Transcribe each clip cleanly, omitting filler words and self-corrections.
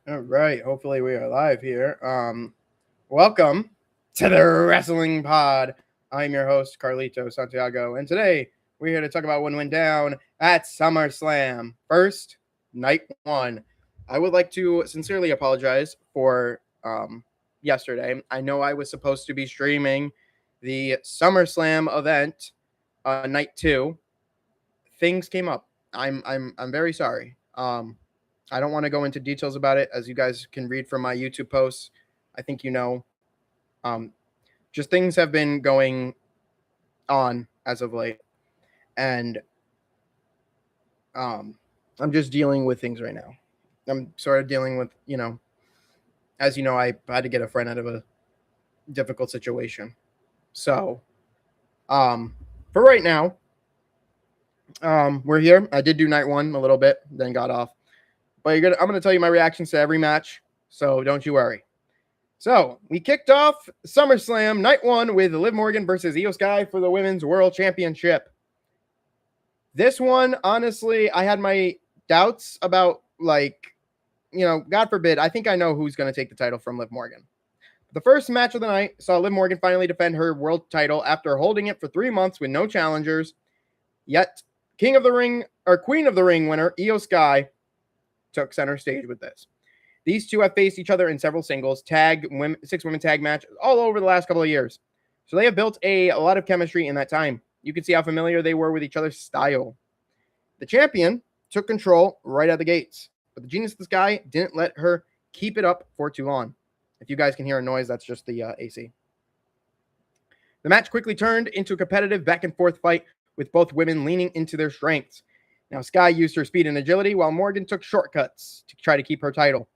All right. Hopefully we are live here. Welcome to the Wrestling Pod. I'm your host, Carlito Santiago, and today we're here to talk about what went down at SummerSlam. First, night one. I would like to sincerely apologize for yesterday. I know I was supposed to be streaming the SummerSlam event, night two. Things came up. I'm very sorry. I don't want to go into details about it, as you guys can read from my YouTube posts. I think you know. Um, just things have been going on as of late, and I'm just dealing with things right now. I'm sort of dealing with, as you know, I had to get a friend out of a difficult situation. So, for right now, we're here. I did do night one a little bit, then got off. But I'm going to tell you my reactions to every match, so don't you worry. So, we kicked off SummerSlam night one with Liv Morgan versus Io Sky for the Women's World Championship. This one, honestly, I had my doubts about, God forbid, I think I know who's going to take the title from Liv Morgan. The first match of the night saw Liv Morgan finally defend her world title after holding it for 3 months with no challengers. Yet, Queen of the Ring winner, Io Sky, took center stage with this. These two have faced each other in several singles, six-women tag matches all over the last couple of years. So they have built a lot of chemistry in that time. You can see how familiar they were with each other's style. The champion took control right out the gates, but the genius of this guy didn't let her keep it up for too long. If you guys can hear a noise, that's just the AC. The match quickly turned into a competitive back-and-forth fight with both women leaning into their strengths. Now, Sky used her speed and agility, while Morgan took shortcuts to try to keep her title.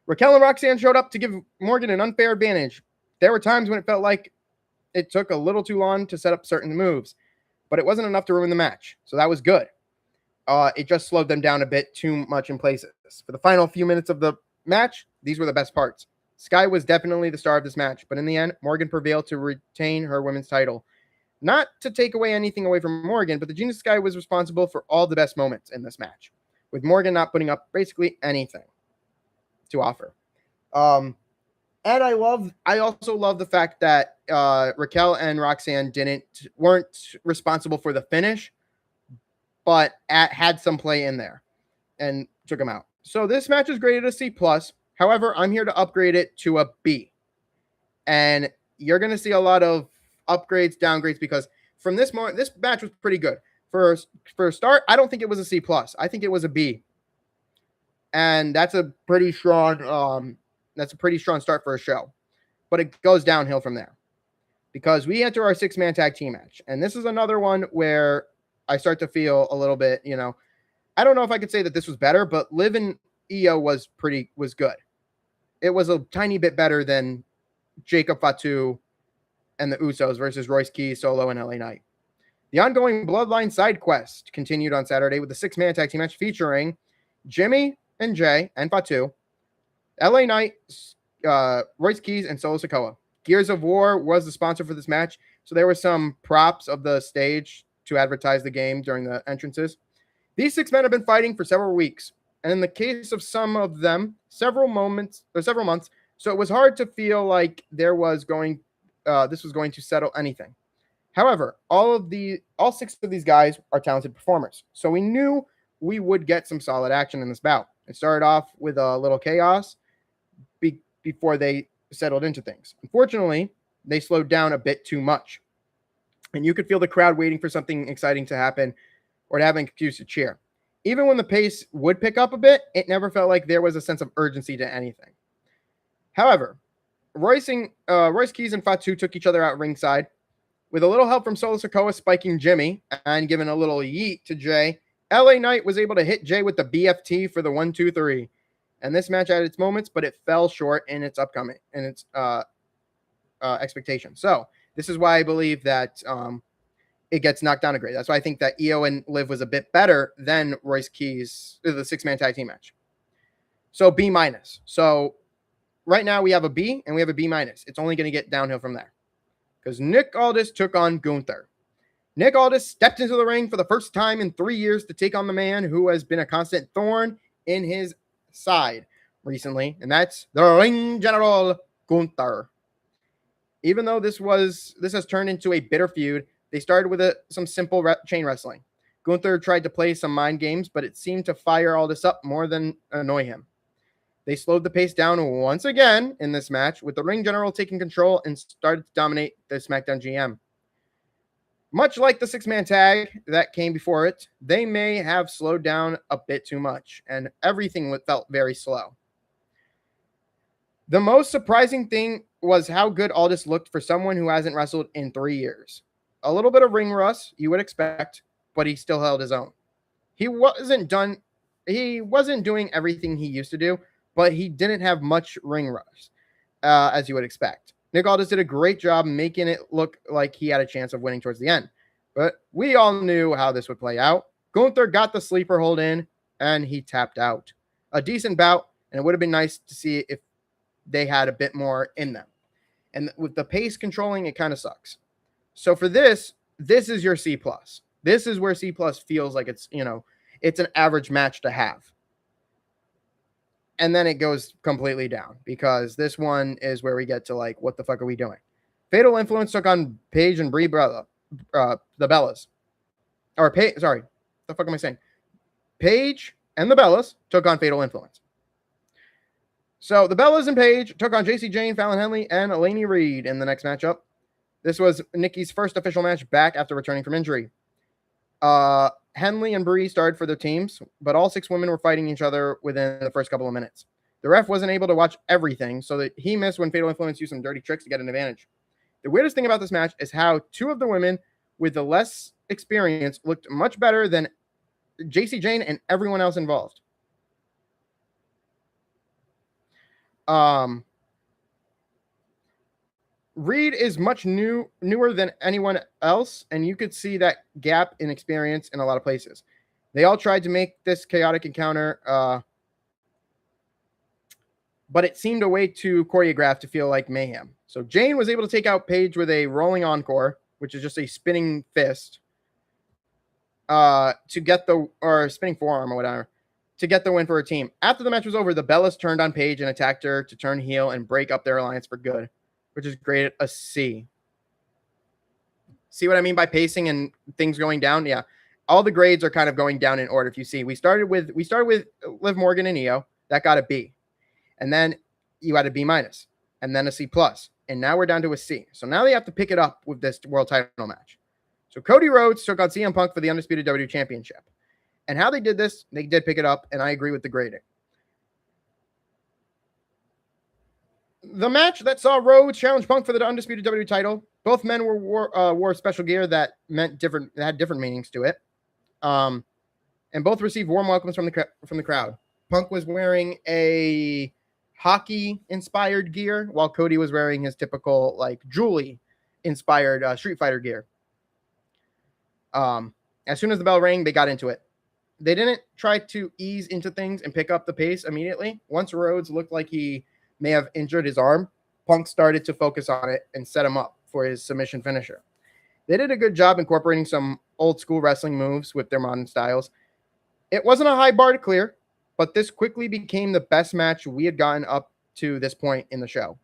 Raquel and Roxanne showed up to give Morgan an unfair advantage. There were times when it felt like it took a little too long to set up certain moves, but it wasn't enough to ruin the match, so that was good. It just slowed them down a bit too much in places. For the final few minutes of the match, these were the best parts. Sky was definitely the star of this match, but in the end, Morgan prevailed to retain her women's title. Not to take anything away from Morgan, but the Genius Sky was responsible for all the best moments in this match, with Morgan not putting up basically anything to offer. And I also love the fact that Raquel and Roxanne weren't responsible for the finish, but had some play in there and took them out. So this match is graded a C+. However, I'm here to upgrade it to a B. And you're going to see a lot of upgrades, downgrades, because from this match was pretty good. For a start, I don't think it was a C+. I think it was a B. And that's a pretty strong start for a show. But it goes downhill from there, because we enter our 6-man tag team match. And this is another one where I start to feel a little bit, I don't know if I could say that this was better, but Liv and Io was good. It was a tiny bit better than Jacob Fatu and the Usos versus Royce Keys, Solo, and LA Knight. The ongoing Bloodline side quest continued on Saturday with the 6-man tag team match featuring Jimmy and Jay and Fatu, LA Knight, Royce Keys, and Solo Sikoa. Gears of War was the sponsor for this match, so there were some props of the stage to advertise the game during the entrances. These 6 men have been fighting for several weeks, and in the case of some of them, several months. So it was hard to feel like this was going to settle anything. However, all 6 of these guys are talented performers, so we knew we would get some solid action in this bout. It started off with a little chaos before they settled into things. Unfortunately, they slowed down a bit too much, and you could feel the crowd waiting for something exciting to happen or to have an excuse to cheer. Even when the pace would pick up a bit, it never felt like there was a sense of urgency to anything. However, Royce Keys and Fatu took each other out ringside. With a little help from Solo Sikoa spiking Jimmy and giving a little yeet to Jay, LA Knight was able to hit Jay with the BFT for the 1-2-3. And this match had its moments, but it fell short in its expectations. So this is why I believe that it gets knocked down a grade. That's why I think that Io and Liv was a bit better than Royce Keys, the 6-man tag team match. So B-. So right now we have a B and we have a B-. It's only going to get downhill from there, because Nick Aldis took on Gunther. Nick Aldis stepped into the ring for the first time in 3 years to take on the man who has been a constant thorn in his side, recently, and that's the ring general Gunther. Even though this has turned into a bitter feud, they started with some simple chain wrestling. Gunther tried to play some mind games, but it seemed to fire all this up more than annoy him. They slowed the pace down once again in this match, with the ring general taking control and started to dominate the SmackDown GM. Much like the six-man tag that came before it, they may have slowed down a bit too much, and everything felt very slow. The most surprising thing was how good Aldis looked for someone who hasn't wrestled in 3 years. A little bit of ring rust, you would expect, but he still held his own. He wasn't doing everything he used to do, but he didn't have much ring rust, as you would expect. Nick Aldis did a great job making it look like he had a chance of winning towards the end. But we all knew how this would play out. Gunther got the sleeper hold in, and he tapped out. A decent bout, and it would have been nice to see if they had a bit more in them. And with the pace controlling, it kind of sucks. So for this is your C+. This is where C+ feels like it's an average match to have. And then it goes completely down because this one is where we get to like, what the fuck are we doing? Fatal Influence took on Paige and Brie Bella, the Bellas. Or sorry, the fuck am I saying? Paige and the Bellas took on Fatal Influence. So the Bellas and Paige took on JC Jane, Fallon Henley, and Elaine Reed in the next matchup. This was Nikki's first official match back after returning from injury. Henley and Brie started for their teams, but all 6 women were fighting each other within the first couple of minutes. The ref wasn't able to watch everything, so that he missed when Fatal Influence used some dirty tricks to get an advantage. The weirdest thing about this match is how 2 of the women with the less experience looked much better than JC Jane and everyone else involved. Reed is much newer than anyone else, and you could see that gap in experience in a lot of places. They all tried to make this chaotic encounter, but it seemed a way too choreographed to feel like mayhem. So Jane was able to take out Paige with a rolling encore, which is just a spinning fist, spinning forearm or whatever, to get the win for her team. After the match was over, the Bellas turned on Paige and attacked her to turn heel and break up their alliance for good, which is great. A C. See what I mean by pacing and things going down? Yeah. All the grades are kind of going down in order. If you see, we started with Liv Morgan and Io. That got a B. And then you had a B-, and then a C+. And now we're down to a C. So now they have to pick it up with this world title match. So Cody Rhodes took on CM Punk for the Undisputed WWE Championship. And how they did this, they did pick it up, and I agree with the grading. The match that saw Rhodes challenge Punk for the Undisputed WWE title. Both men wore special gear that had different meanings to it. And both received warm welcomes from the crowd. Punk was wearing a hockey-inspired gear, while Cody was wearing his typical, like, Julie-inspired Street Fighter gear. As soon as the bell rang, they got into it. They didn't try to ease into things and pick up the pace immediately. Once Rhodes looked like he may have injured his arm, Punk started to focus on it and set him up for his submission finisher. They did a good job incorporating some old-school wrestling moves with their modern styles. It wasn't a high bar to clear, but this quickly became the best match we had gotten up to this point in the show.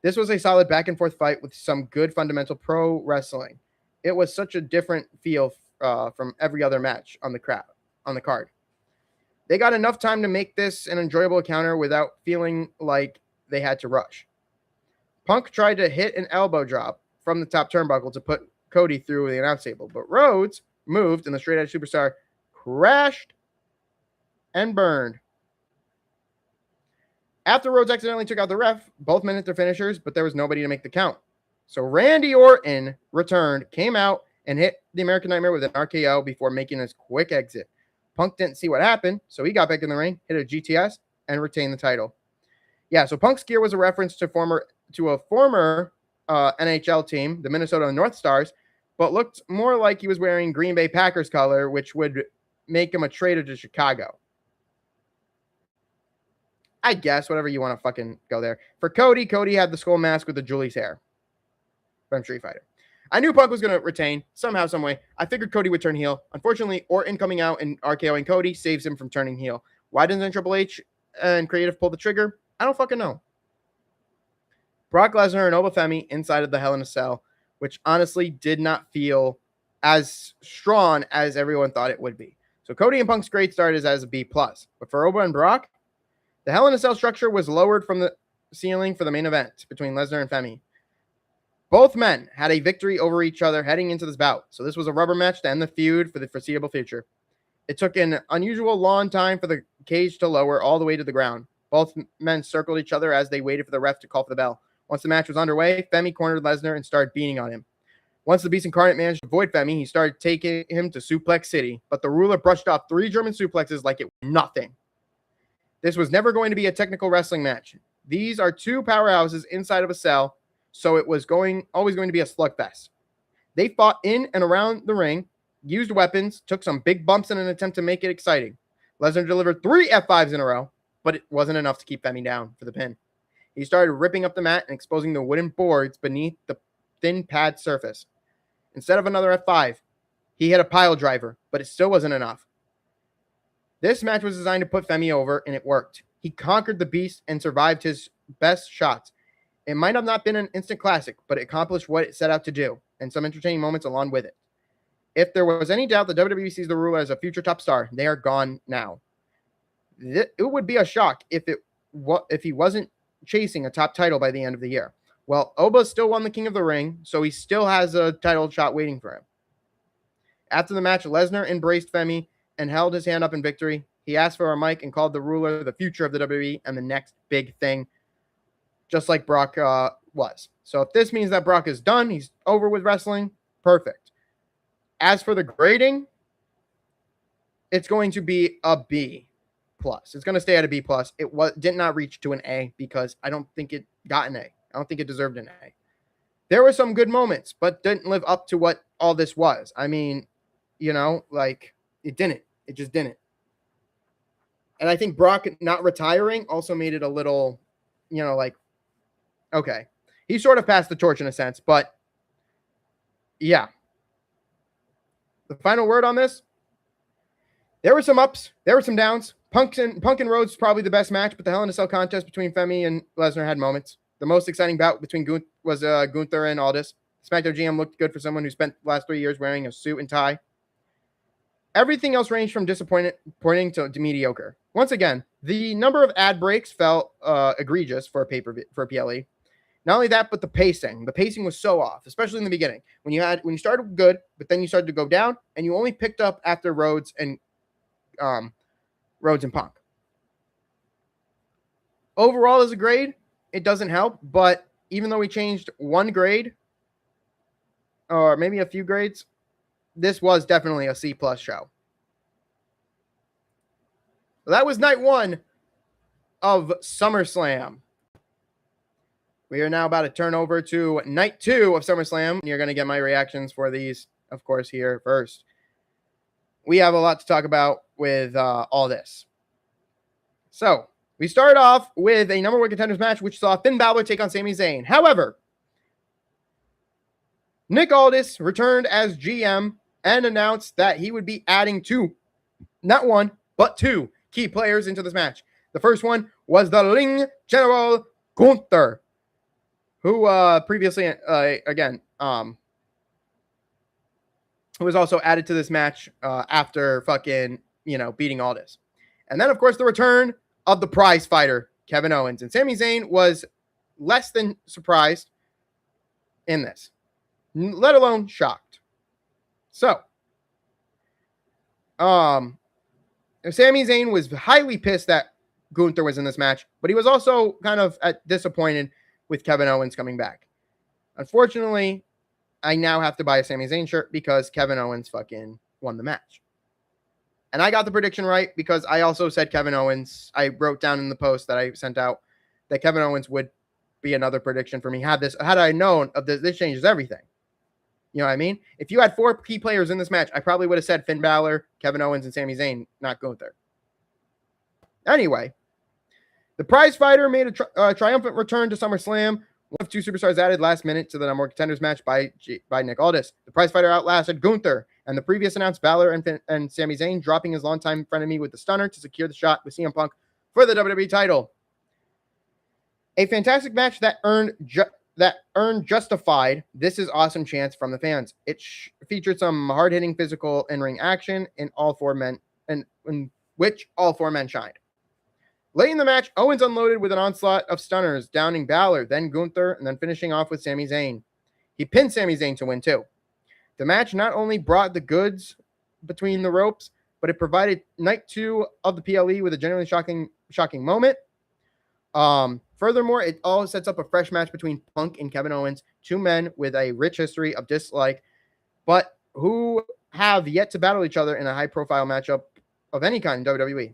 This was a solid back-and-forth fight with some good fundamental pro wrestling. It was such a different feel from every other match on the card. They got enough time to make this an enjoyable encounter without feeling like they had to rush. Punk tried to hit an elbow drop from the top turnbuckle to put Cody through the announce table, but Rhodes moved and the Straight Edge Superstar crashed and burned. After Rhodes accidentally took out the ref, both men hit their finishers, but there was nobody to make the count. So Randy Orton returned, came out, and hit the American Nightmare with an RKO before making his quick exit. Punk didn't see what happened, so he got back in the ring, hit a GTS, and retained the title. Yeah, so Punk's gear was a reference to a former NHL team, the Minnesota North Stars, but looked more like he was wearing Green Bay Packers color, which would make him a traitor to Chicago. I guess, whatever you want to fucking go there. For Cody had the skull mask with the Julie's hair from Street Fighter. I knew Punk was going to retain somehow, some way. I figured Cody would turn heel. Unfortunately, Orton coming out and RKOing Cody saves him from turning heel. Why doesn't Triple H and creative pulled the trigger? I don't fucking know. Brock Lesnar and Obafemi inside of the Hell in a Cell, which honestly did not feel as strong as everyone thought it would be. So Cody and Punk's great start is as a B+. But for Oba and Brock, the Hell in a Cell structure was lowered from the ceiling for the main event between Lesnar and Femi. Both men had a victory over each other heading into this bout, so this was a rubber match to end the feud for the foreseeable future. It took an unusual long time for the cage to lower all the way to the ground. Both men circled each other as they waited for the ref to call for the bell. Once the match was underway, Femi cornered Lesnar and started beating on him. Once the Beast Incarnate managed to avoid Femi, he started taking him to Suplex City, but the ruler brushed off 3 German suplexes like it was nothing. This was never going to be a technical wrestling match. These are 2 powerhouses inside of a cell, so it was always going to be a slugfest. They fought in and around the ring, used weapons, took some big bumps in an attempt to make it exciting. Lesnar delivered 3 F5s in a row, but it wasn't enough to keep Femi down for the pin. He started ripping up the mat and exposing the wooden boards beneath the thin pad surface. Instead of another F5, he hit a pile driver, but it still wasn't enough. This match was designed to put Femi over, and it worked. He conquered the Beast and survived his best shots. It might have not been an instant classic, but it accomplished what it set out to do, and some entertaining moments along with it. If there was any doubt that WWE sees the ruler as a future top star, they are gone now. It would be a shock if he wasn't chasing a top title by the end of the year. Well, Oba still won the King of the Ring, so he still has a title shot waiting for him. After the match, Lesnar embraced Femi and held his hand up in victory. He asked for a mic and called the ruler the future of the WWE and the next big thing, just like Brock was. So if this means that Brock is done, he's over with wrestling, perfect. As for the grading, it's going to be a B+. It's going to stay at a B+. It did not reach to an A because I don't think it got an A. I don't think it deserved an A. There were some good moments, but didn't live up to what all this was. I mean, it didn't. It just didn't. And I think Brock not retiring also made it a little, okay. He sort of passed the torch in a sense, but yeah. The final word on this, there were some ups, there were some downs. Punk and Rhodes probably the best match, but the Hell in a Cell contest between Femi and Lesnar had moments. The most exciting bout between was Gunther and Aldis. SmackDown GM looked good for someone who spent the last 3 years wearing a suit and tie. Everything else ranged from disappointing to mediocre. Once again, the number of ad breaks felt egregious for a PLE. Not only that, but the pacing. The pacing was so off, especially in the beginning. When you started good, but then you started to go down, and you only picked up after Rhodes and Punk. Overall, as a grade, it doesn't help, but even though we changed one grade, or maybe a few grades, this was definitely a C+ show. That was night 1 of SummerSlam. We are now about to turn over to night 2 of SummerSlam. You're going to get my reactions for these, of course, here first. We have a lot to talk about with all this. So, we start off with a number 1 contenders match, which saw Finn Balor take on Sami Zayn. However, Nick Aldis returned as GM and announced that he would be adding 2, not 1, but 2 key players into this match. The first one was the Ring General Gunther, who previously, who was also added to this match after beating Aldis. And then, of course, the return of the prize fighter, Kevin Owens. And Sami Zayn was less than surprised in this, let alone shocked. So, Sami Zayn was highly pissed that Gunther was in this match, but he was also kind of disappointed with Kevin Owens coming back. Unfortunately, I now have to buy a Sami Zayn shirt because Kevin Owens fucking won the match. And I got the prediction right because I also said Kevin Owens. I wrote down in the post that I sent out that Kevin Owens would be another prediction for me. Had I known of this changes everything. You know what I mean? If you had 4 key players in this match, I probably would have said Finn Balor, Kevin Owens, and Sami Zayn, not Gunther. Anyway, the prize fighter made a triumphant return to SummerSlam. One of 2 superstars added last minute to the number 1 contenders match by Nick Aldis. The prize fighter outlasted Gunther, and the previous announced Balor and Sami Zayn dropping his longtime frenemy with the stunner to secure the shot with CM Punk for the WWE title. A fantastic match that earned justified "This is awesome" chants from the fans. It featured some hard-hitting physical in-ring action in which all four men shined. Late in the match, Owens unloaded with an onslaught of stunners, downing Balor, then Gunther, and then finishing off with Sami Zayn. He pinned Sami Zayn to win too. The match not only brought the goods between the ropes, but it provided night 2 of the PLE with a genuinely shocking moment. Furthermore, it all sets up a fresh match between Punk and Kevin Owens, two men with a rich history of dislike, but who have yet to battle each other in a high-profile matchup of any kind in WWE.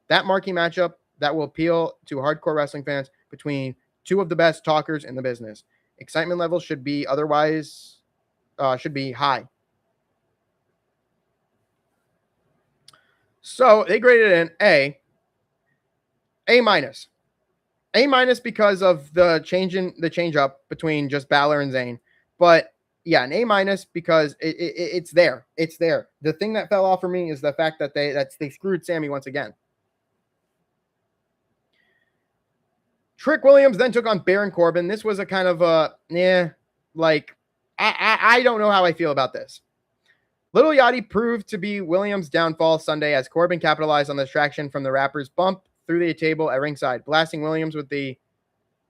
That marquee matchup that will appeal to hardcore wrestling fans between two of the best talkers in the business. Excitement levels should be high. So they graded it an A minus. A minus because of the change up between just Balor and Zayn. But yeah, an A minus because it's there. It's there. The thing that fell off for me is the fact that they screwed Sammy once again. Trick Williams then took on Baron Corbin. This was a kind of I don't know how I feel about this. Little Yachty proved to be Williams' downfall Sunday as Corbin capitalized on the distraction from the rapper's bump through the table at ringside, blasting Williams with the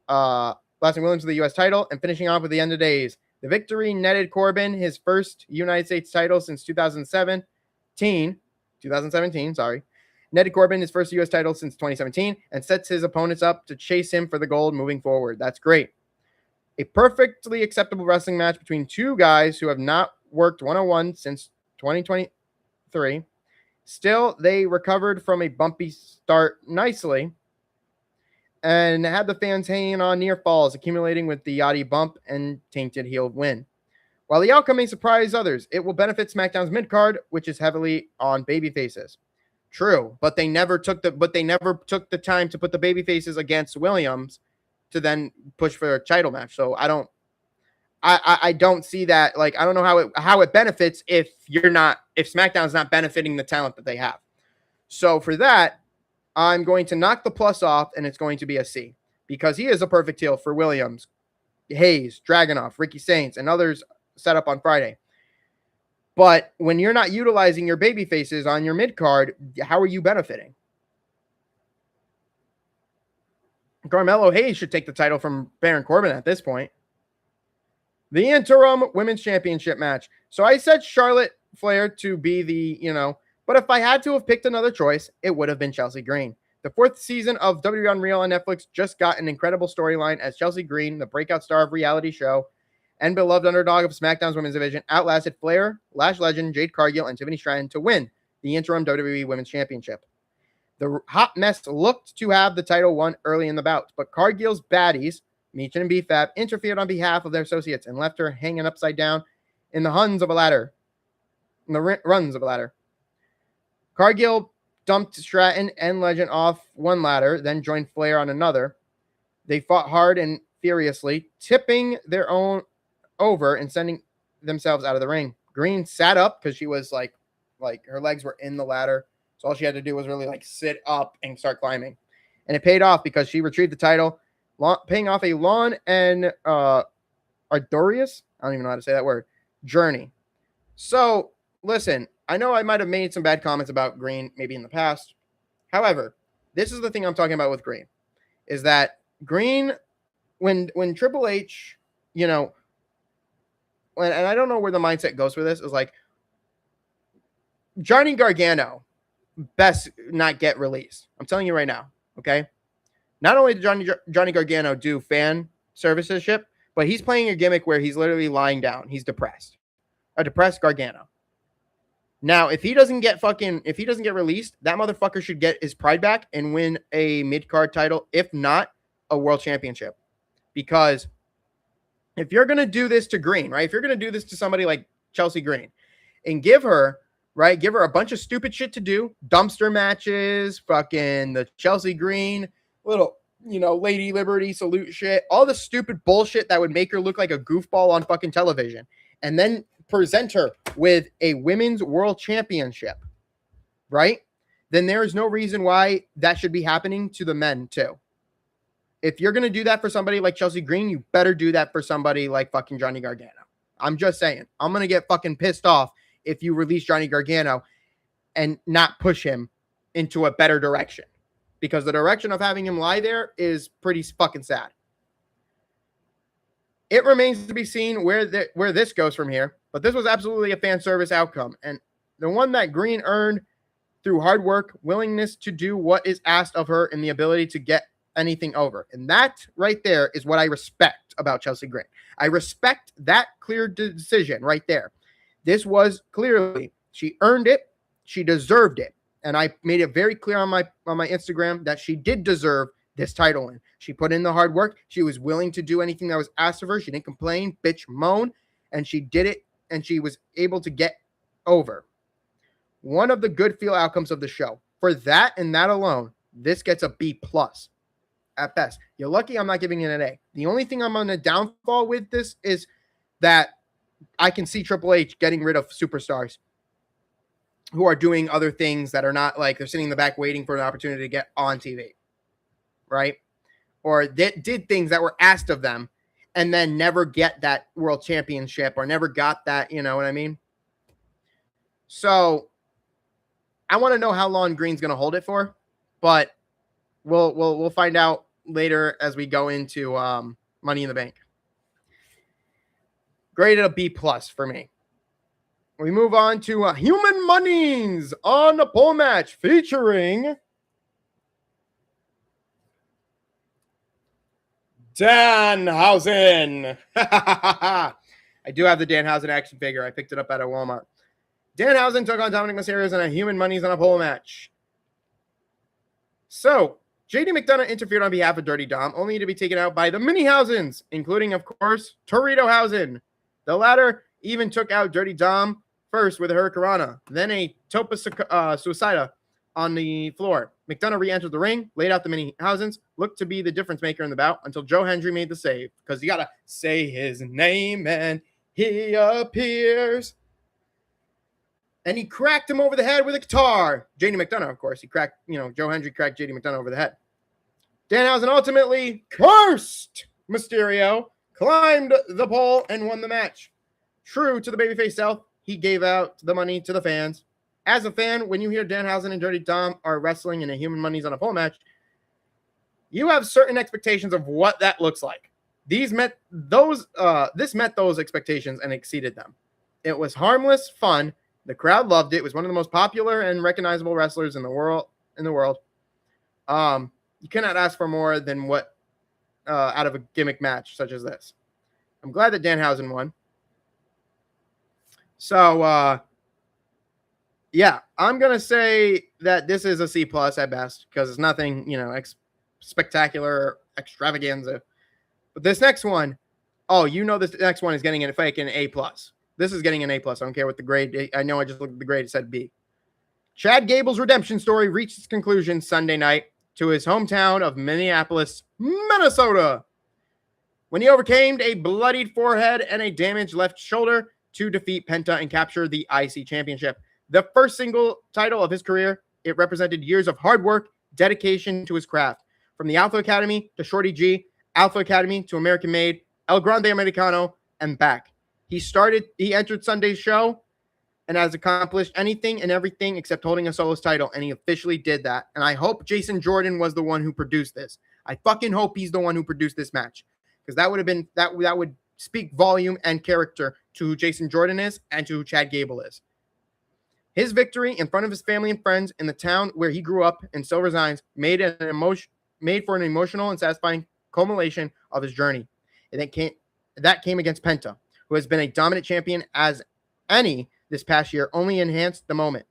U.S. title and finishing off with the end of days. The victory netted Corbin his first United States title since 2017. Netted Corbin his first U.S. title since 2017 and sets his opponents up to chase him for the gold moving forward. That's great. A perfectly acceptable wrestling match between two guys who have not worked one-on-one since 2023. Still, they recovered from a bumpy start nicely and had the fans hanging on near falls, accumulating with the Yachty bump and tainted heel win. While the outcome may surprise others, it will benefit SmackDown's mid-card, which is heavily on babyfaces. True, but they never took the time to put the babyfaces against Williams to then push for a title match. So I don't see that. Like, I don't know how it benefits if SmackDown's not benefiting the talent that they have. So for that, I'm going to knock the plus off, and it's going to be a C because he is a perfect heel for Williams, Hayes, Dragunov, Ricky Saints, and others set up on Friday. But when you're not utilizing your baby faces on your mid card, how are you benefiting? Carmelo Hayes should take the title from Baron Corbin at this point. The interim women's championship match. So I said Charlotte Flair to be but if I had to have picked another choice, it would have been Chelsea Green. The 4th season of WWE Unreal on Netflix just got an incredible storyline as Chelsea Green, the breakout star of reality show and beloved underdog of SmackDown's women's division, outlasted Flair, Lash legend Jade Cargill, and Tiffany Stratton to win the interim WWE Women's Championship. The hot mess looked to have the title won early in the bout, but Cargill's baddies, Meechin and BFAB, interfered on behalf of their associates and left her hanging upside down in the runs of a ladder. Cargill dumped Stratton and Legend off one ladder, then joined Flair on another. They fought hard and furiously, tipping their own over and sending themselves out of the ring. Green sat up because she was like her legs were in the ladder. So all she had to do was really sit up and start climbing. And it paid off because she retrieved the title, paying off a Lawn and Ardorius, I don't even know how to say that word, journey. So listen, I know I might have made some bad comments about Green maybe in the past. However, this is the thing I'm talking about with Green, is that Green, when Triple H, and I don't know where the mindset goes for this, is like Johnny Gargano best not get released. I'm telling you right now, okay? Not only did Johnny Gargano do fan services ship, but he's playing a gimmick where he's literally lying down. He's depressed. A depressed Gargano. Now, if he doesn't get released, that motherfucker should get his pride back and win a mid-card title, if not a world championship. Because if you're going to do this to Green, right? If you're going to do this to somebody like Chelsea Green and give her a bunch of stupid shit to do, dumpster matches, fucking the Chelsea Green, little, Lady Liberty salute shit, all the stupid bullshit that would make her look like a goofball on fucking television, and then present her with a women's world championship, right? then there is no reason why that should be happening to the men too. If you're going to do that for somebody like Chelsea Green, you better do that for somebody like fucking Johnny Gargano. I'm just saying. I'm going to get fucking pissed off if you release Johnny Gargano and not push him into a better direction. Because the direction of having him lie there is pretty fucking sad. It remains to be seen where this goes from here. But this was absolutely a fan service outcome. And the one that Green earned through hard work, willingness to do what is asked of her, and the ability to get anything over. And that right there is what I respect about Chelsea Green. I respect that clear decision right there. This was clearly, she earned it. She deserved it. And I made it very clear on my Instagram that she did deserve this title win. She put in the hard work. She was willing to do anything that was asked of her. She didn't complain, bitch, moan, and she did it, and she was able to get over. One of the good feel outcomes of the show. For that and that alone, this gets a B+ at best. You're lucky I'm not giving it an A. The only thing I'm on a downfall with this is that I can see Triple H getting rid of superstars who are doing other things that are not like they're sitting in the back waiting for an opportunity to get on TV, right? Or they did things that were asked of them and then never get that world championship or never got that, you know what I mean? So I want to know how long Green's going to hold it for, but we'll find out later as we go into Money in the Bank. Graded a B+ for me. We move on to Human Monies on a pole match featuring Danhausen. I do have the Danhausen action figure. I picked it up at a Walmart. Danhausen took on Dominic Mysterio in a Human Monies on a pole match. So, JD McDonough interfered on behalf of Dirty Dom, only to be taken out by the Minihausens, including, of course, Toritohausen. The latter even took out Dirty Dom first with a Hurricanrana, then a Topa Suicida on the floor. McDonough re-entered the ring, laid out the Minihausens, looked to be the difference maker in the bout until Joe Hendry made the save, because you got to say his name and he appears. And he cracked him over the head with a guitar. JD McDonough, of course. Joe Hendry cracked JD McDonough over the head. Danhausen ultimately cursed Mysterio, climbed the pole, and won the match. True to the babyface self, he gave out the money to the fans. As a fan, when you hear Danhausen and Dirty Dom are wrestling in a Human Monies on a pole match, you have certain expectations of what that looks like. This met those expectations and exceeded them. It was harmless fun. The crowd loved it. It was one of the most popular and recognizable wrestlers in the world. You cannot ask for more than what out of a gimmick match such as this. I'm glad that Danhausen won. So, yeah, I'm going to say that this is a C+ at best because it's nothing, spectacular or extravaganza. But this next one, this next one is getting an A+. This is getting an A+. I don't care what the grade. I know I just looked at the grade. It said B. Chad Gable's redemption story reached its conclusion Sunday night to his hometown of Minneapolis, Minnesota, when he overcame a bloodied forehead and a damaged left shoulder to defeat Penta and capture the IC championship. The first single title of his career, it represented years of hard work, dedication to his craft. From the Alpha Academy to Shorty G, Alpha Academy to American Made, El Grande Americano, and back. He entered Sunday's show and has accomplished anything and everything except holding a solo's title, and he officially did that. And I hope Jason Jordan was the one who produced this. I fucking hope he's the one who produced this match, because that would have been that would speak volume and character to who Jason Jordan is and to who Chad Gable is. His victory in front of his family and friends in the town where he grew up in Silver Signs made for an emotional and satisfying culmination of his journey. And that came against Penta, who has been a dominant champion as any this past year, only enhanced the moment.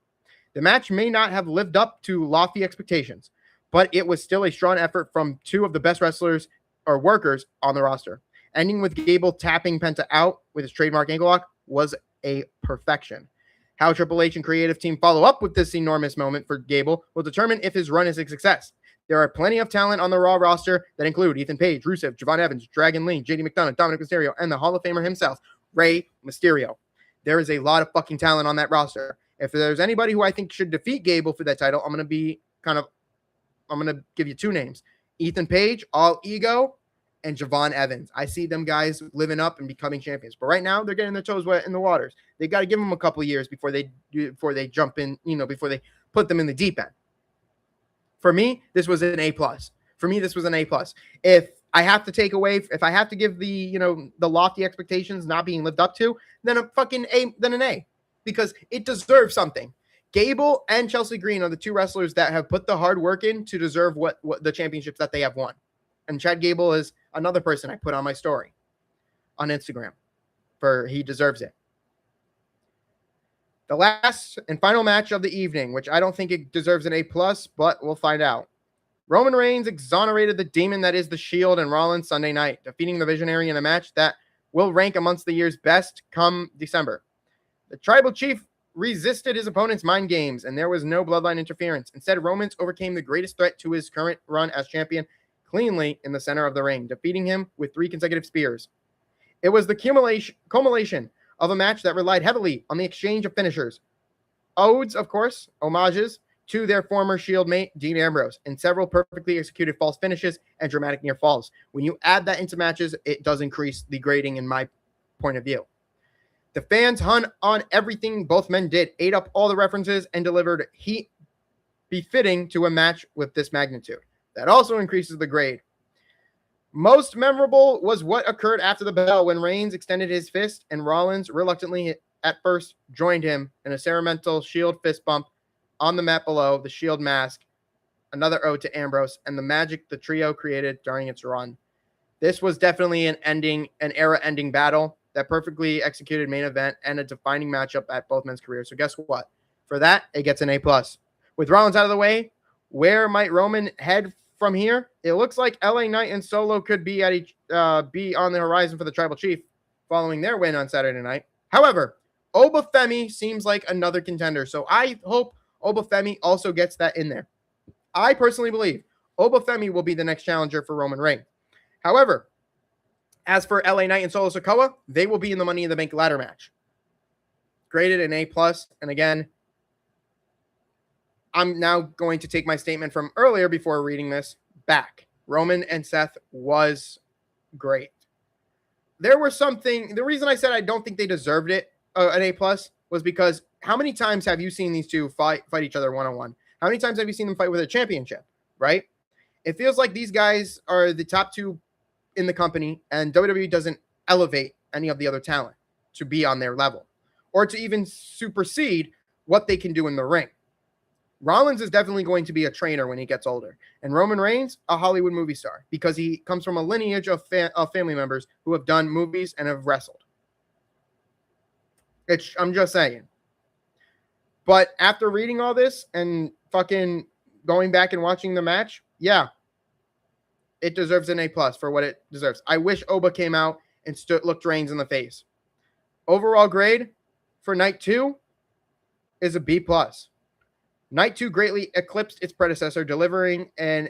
The match may not have lived up to lofty expectations, but it was still a strong effort from two of the best wrestlers or workers on the roster. Ending with Gable tapping Penta out with his trademark ankle lock was a perfection. How Triple H and creative team follow up with this enormous moment for Gable will determine if his run is a success. There are plenty of talent on the Raw roster that include Ethan Page, Rusev, Javon Evans, Dragon Lee, JD McDonough, Dominic Mysterio, and the Hall of Famer himself, Rey Mysterio. There is a lot of fucking talent on that roster, If there's anybody who I think should defeat Gable for that title, I'm going to give you two names: Ethan Page, all ego, and Javon Evans. I see them guys living up and becoming champions. But right now, they're getting their toes wet in the waters. They got to give them a couple of years before they jump in, before they put them in the deep end. For me, this was an A+. If I have to give the lofty expectations not being lived up to, then an A, because it deserves something. Gable and Chelsea Green are the two wrestlers that have put the hard work in to deserve what the championships that they have won. And Chad Gable is another person I put on my story on Instagram he deserves it. The last and final match of the evening, which I don't think it deserves an A+, but we'll find out. Roman Reigns exonerated the demon that is the Shield and Rollins Sunday night, defeating the Visionary in a match that will rank amongst the year's best come December. The Tribal Chief resisted his opponent's mind games, and there was no bloodline interference. Instead, Roman overcame the greatest threat to his current run as champion cleanly in the center of the ring, defeating him with 3 consecutive spears. It was the culmination of a match that relied heavily on the exchange of finishers. Odes, of course, homages to their former Shield mate, Dean Ambrose, and several perfectly executed false finishes and dramatic near falls. When you add that into matches, it does increase the grading in my point of view. The fans hung on everything both men did, ate up all the references, and delivered heat befitting to a match with this magnitude. That also increases the grade. Most memorable was what occurred after the bell when Reigns extended his fist and Rollins reluctantly at first joined him in a ceremonial Shield fist bump on the mat below the Shield mask, another ode to Ambrose, and the magic the trio created during its run. This was definitely an era-ending battle, that perfectly executed main event, and a defining matchup at both men's careers. So guess what? For that, it gets an A+. With Rollins out of the way, where might Roman head from here? It looks like LA Knight and Solo could be on the horizon for the Tribal Chief following their win on Saturday night. However, Obafemi seems like another contender, so I hope Obafemi also gets that in there. I personally believe Obafemi will be the next challenger for Roman Reigns. However, as for LA Knight and Solo Sikoa, they will be in the Money in the Bank ladder match. Graded an A+, and again, I'm now going to take my statement from earlier before reading this back. Roman and Seth was great. The reason I said I don't think they deserved it, an A+, was because how many times have you seen these two fight each other one-on-one? How many times have you seen them fight with a championship, right? It feels like these guys are the top two in the company, and WWE doesn't elevate any of the other talent to be on their level or to even supersede what they can do in the ring. Rollins is definitely going to be a trainer when he gets older, and Roman Reigns, a Hollywood movie star, because he comes from a lineage of family members who have done movies and have wrestled. I'm just saying. But after reading all this and fucking going back and watching the match, yeah, it deserves an A+ for what it deserves. I wish Oba came out and looked Reigns in the face. Overall grade for Night 2 is a B+. Night 2 greatly eclipsed its predecessor, delivering an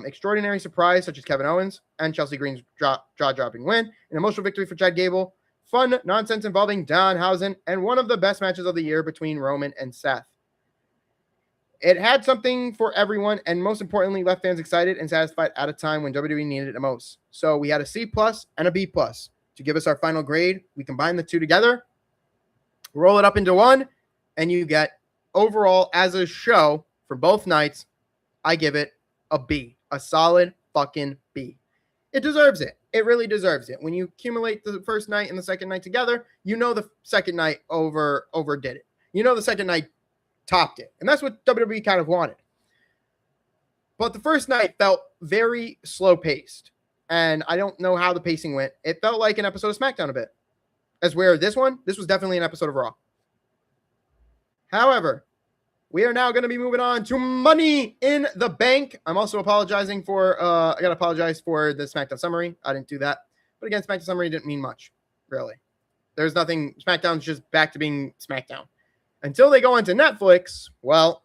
extraordinary surprise such as Kevin Owens and Chelsea Green's jaw-dropping win, an emotional victory for Chad Gable, fun nonsense involving Danhausen, and one of the best matches of the year between Roman and Seth. It had something for everyone, and most importantly, left fans excited and satisfied at a time when WWE needed it the most. So we had a C+ and a B+. To give us our final grade, we combine the two together, roll it up into one, and you get overall as a show for both nights, I give it a B, a solid fucking B. It deserves it. It really deserves it. When you accumulate the first night and the second night together, you know the second night overdid it. You know the second night topped it. And that's what WWE kind of wanted. But the first night felt very slow-paced. And I don't know how the pacing went. It felt like an episode of SmackDown a bit. As where this was definitely an episode of Raw. However, we are now going to be moving on to Money in the Bank. I'm also apologizing for, I got to apologize for the SmackDown summary. I didn't do that. But again, SmackDown summary didn't mean much, really. There's nothing, SmackDown's just back to being SmackDown. Until they go onto Netflix, well,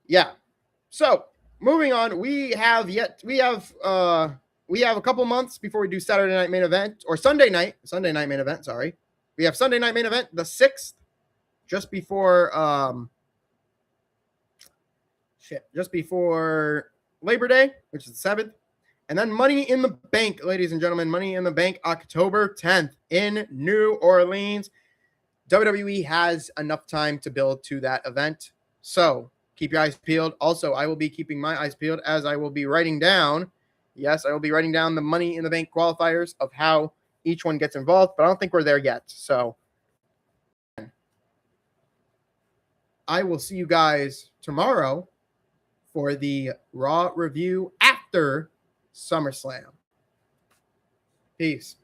yeah. So, moving on, we have a couple months before we do Saturday night main event, or Sunday night main event, sorry. We have Sunday night main event, the 6th, just before Labor Day, which is the 7th. And then Money in the Bank, ladies and gentlemen, Money in the Bank, October 10th in New Orleans. WWE has enough time to build to that event, so keep your eyes peeled. Also, I will be keeping my eyes peeled as I will be writing down, yes, I will be writing down the Money in the Bank qualifiers of how each one gets involved, but I don't think we're there yet. So I will see you guys tomorrow for the Raw review after SummerSlam. Peace.